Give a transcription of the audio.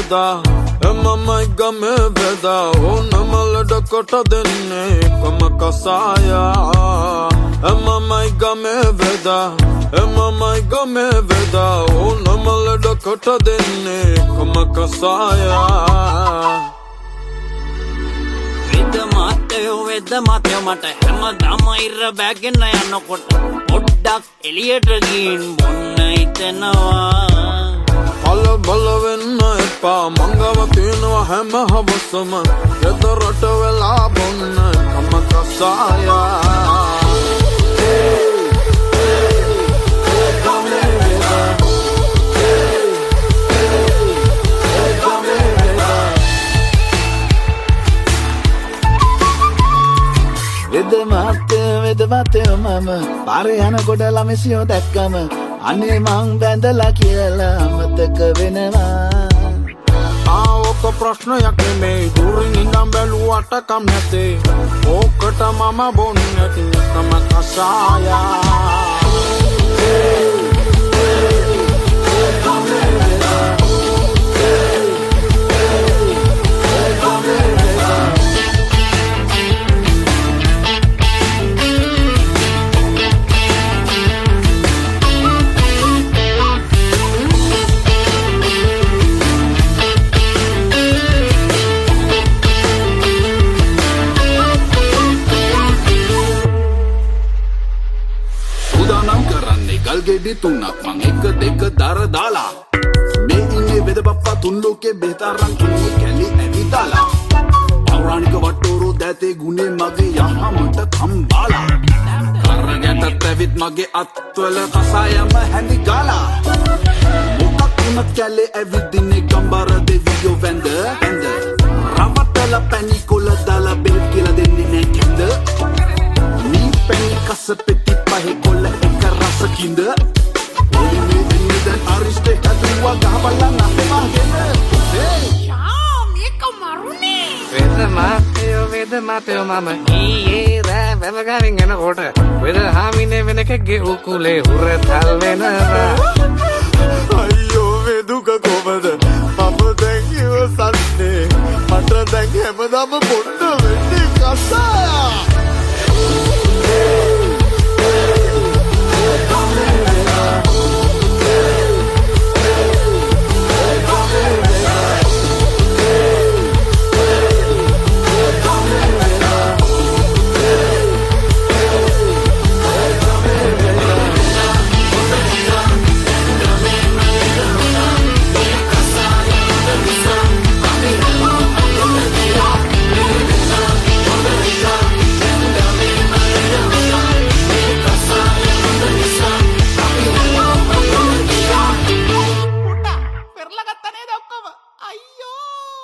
veda Emamai game veda Onamalada kota denne Kama kasaya Emamai game veda Emamai game veda Onamalada kota denne Kama kasaya Veda mateo mata හැමදාම ඉර බෑගෙන යනකොට පොඩ්ඩක් එළියට ගින් බොන්න හිතෙනවා බල වෙන්න එපා මංගව තියෙනවා හැම හවසම ගෙදරට වෙලා බොන්න කම කසායා Veda mateo mama පාරේ යනකොට ළමසියෝ දැක්කම අනේ මං බැඳලා කියලා අමතක වෙනවා ඔක ප්‍රශ්නයක් නෙමෙයි දුරින් ඉඳන් බැලුවට කම් නැතේ ඕකට මම බොන්නේ කම කසායා ගෙඩි තුනක් මං එක දෙක දර දාලා මේ ඉන්නේ වෙද බප්පා තුන් ලෝකේ බෙහෙතරන් කිලි කැලි ඇවිදාලා පෞරාණික වට්ටෝරු දැතේ ගුණේ මගේ යහමට කම්බාලා කරගැටත් ඇවිත් මගේ අත්වල කසායම හැඳි ගාලා මොකක් වුණත් කැලේ ඇවිදින්නේ ගම්බර දෙවියෝ වැඳ රවට්ටල පැණි කොළ දාලා බෙහෙත් කියලා දෙන්නේ නෑ කැඳ මේ පැණි කස පෙට්ටි පහේ කොළ Kinda Oli me dinne dan ariste hatuwa gahaballa nahemagena hey Sham eka marune Veda mateo mama ඊයේ රෑ වැවගමින් යනකොට වෙද හාමිනේ වෙනකගේ උකුලේ උරතල් වෙනවා අයියෝ වෙදුක කොමද මම දැන් ඉවසන්නේ මට දැන් හැමදාම බොන්න වෙන්නේ කසාය